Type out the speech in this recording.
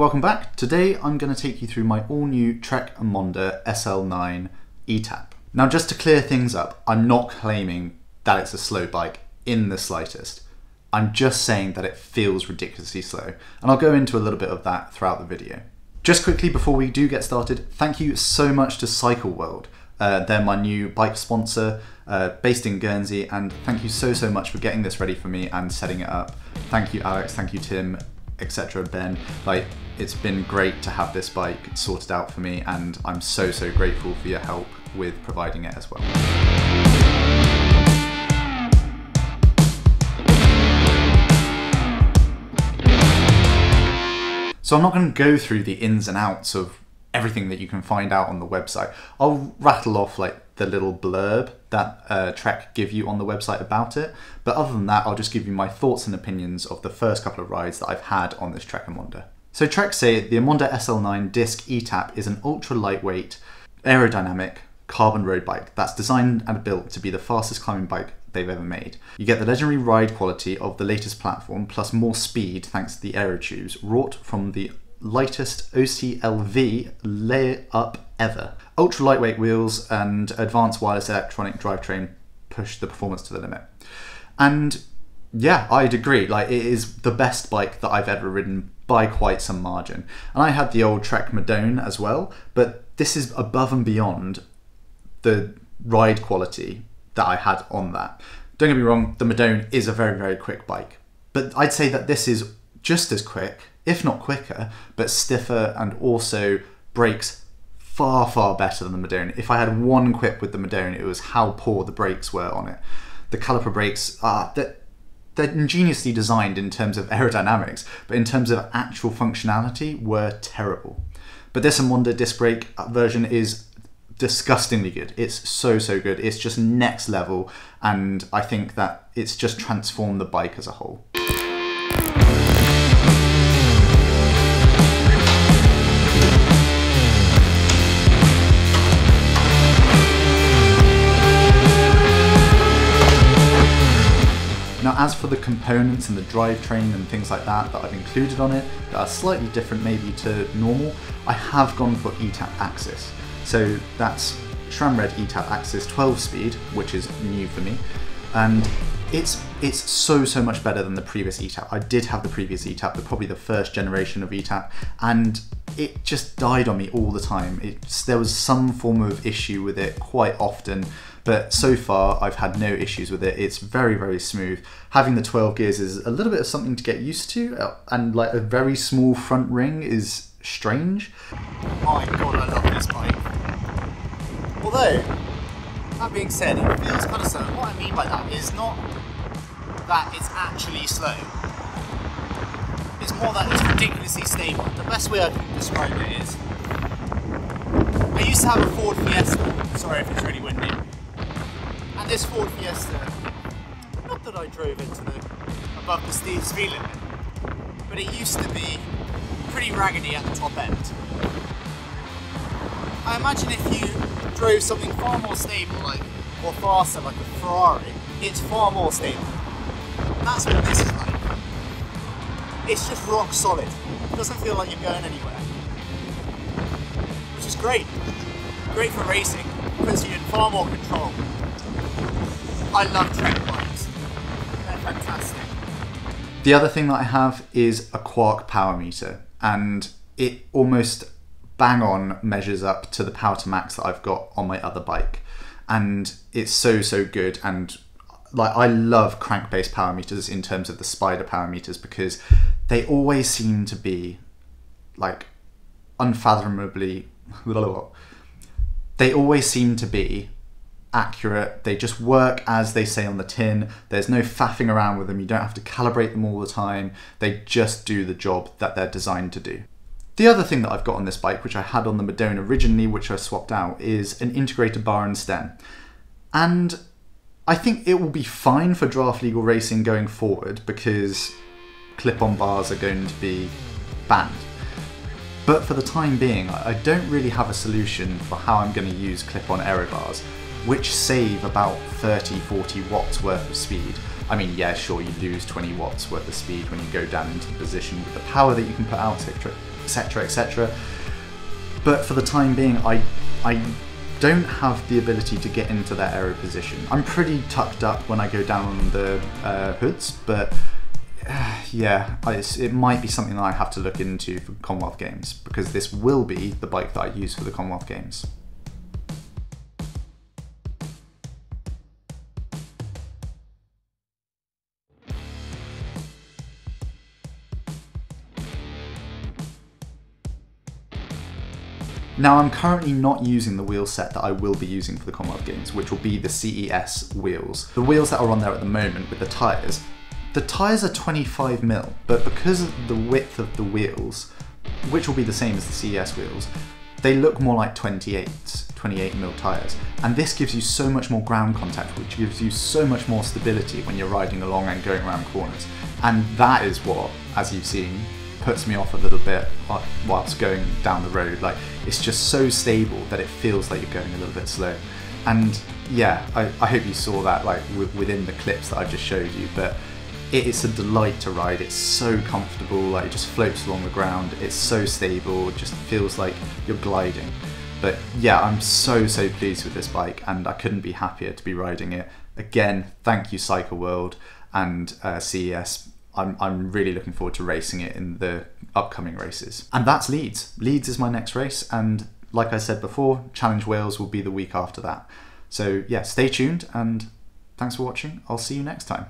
Welcome back. Today I'm going to take you through my all-new Trek Emonda SL9 etap. Now just to clear things up, I'm not claiming that it's a slow bike in the slightest. I'm just saying that it feels ridiculously slow, and I'll go into a little bit of that throughout the video. Just quickly before we do get started, thank you so much to Cycle World. They're my new bike sponsor, based in Guernsey, and thank you so much for getting this ready for me and setting it up. Thank you Alex, thank you Tim, etc. Ben. It's been great to have this bike sorted out for me, and I'm so grateful for your help with providing it as well. So I'm not going to go through the ins and outs of everything that you can find out on the website. I'll rattle off the little blurb that Trek give you on the website about it, but other than that I'll just give you my thoughts and opinions of the first couple of rides that I've had on this Trek Emonda. So Trek say the Emonda SL9 disc etap is an ultra lightweight, aerodynamic carbon road bike that's designed and built to be the fastest climbing bike they've ever made. You get the legendary ride quality of the latest platform plus more speed thanks to the aero tubes wrought from the lightest OCLV layup ever. Ultra lightweight wheels and advanced wireless electronic drivetrain push the performance to the limit. And yeah, I'd agree, it is the best bike that I've ever ridden by quite some margin. And I had the old Trek Madone as well, but this is above and beyond the ride quality that I had on that. Don't get me wrong, the Madone is a very quick bike, but I'd say that this is just as quick, if not quicker, but stiffer, and also brakes far better than the Madone. If I had one quip with the Madone, it was how poor the brakes were on it. The caliper brakes are they're ingeniously designed in terms of aerodynamics, but in terms of actual functionality were terrible. But this Emonda disc brake version is disgustingly good. It's so good. It's just next level, and I think that it's just transformed the bike as a whole. Now as for the components and the drivetrain and things like that I've included on it that are slightly different maybe to normal, I have gone for etap axis. So that's SRAM Red etap axis 12 speed, which is new for me, and it's so much better than the previous etap. I did have the previous etap, probably the first generation of etap, and it just died on me all the time. There was some form of issue with it quite often, but so far I've had no issues with it. It's very smooth. Having the 12 gears is a little bit of something to get used to, and a very small front ring is strange. My god, I love this bike. Although, that being said, it feels kind of slow. What I mean by that is not that it's actually slow. It's more that it's ridiculously stable. The best way I can describe it is, I used to have a Ford Fiesta. Sorry if it's really windy. And this Ford Fiesta, not that I drove into above the speed limit, but it used to be pretty raggedy at the top end. I imagine if you drove something far more stable, or faster, like a Ferrari, it's far more stable. That's what this is like. It's just rock solid. It doesn't feel like you're going anywhere. Which is great. Great for racing. Puts you in far more control. I love Trek bikes. They're fantastic. The other thing that I have is a Quark power meter, and it almost bang on measures up to the power to max that I've got on my other bike, and it's so good. And I love crank-based power meters in terms of the Spider power meters, because they always seem to be unfathomably they always seem to be accurate. They just work as they say on the tin. There's no faffing around with them. You don't have to calibrate them all the time. They just do the job that they're designed to do. The other thing that I've got on this bike, which I had on the Madone originally, which I swapped out, is an integrated bar and stem. And I think it will be fine for draft legal racing going forward, because clip-on bars are going to be banned. But for the time being, I don't really have a solution for how I'm going to use clip-on aero bars, which save about 30-40 watts worth of speed. I mean, yeah, sure, you lose 20 watts worth of speed when you go down into the position with the power that you can put out, etc, etc. But for the time being, I don't have the ability to get into that aero position. I'm pretty tucked up when I go down on the hoods, but yeah, it might be something that I have to look into for Commonwealth Games, because this will be the bike that I use for the Commonwealth Games. Now, I'm currently not using the wheel set that I will be using for the Commonwealth Games, which will be the CES wheels. The wheels that are on there at the moment with the tyres are 25mm, but because of the width of the wheels, which will be the same as the CES wheels, they look more like 28mm tyres. And this gives you so much more ground contact, which gives you so much more stability when you're riding along and going around corners. And that is what, as you've seen, puts me off a little bit whilst going down the road. Like, it's just so stable that it feels like you're going a little bit slow. And yeah, I hope you saw that like within the clips that I just showed you, but it's a delight to ride. It's so comfortable, like it just floats along the ground. It's so stable, it just feels like you're gliding. But yeah, I'm so pleased with this bike, and I couldn't be happier to be riding it. Again, thank you Cycle World and CES. I'm really looking forward to racing it in the upcoming races. And that's Leeds. Leeds is my next race, and like I said before, Challenge Wales will be the week after that. So yeah, stay tuned, and thanks for watching. I'll see you next time.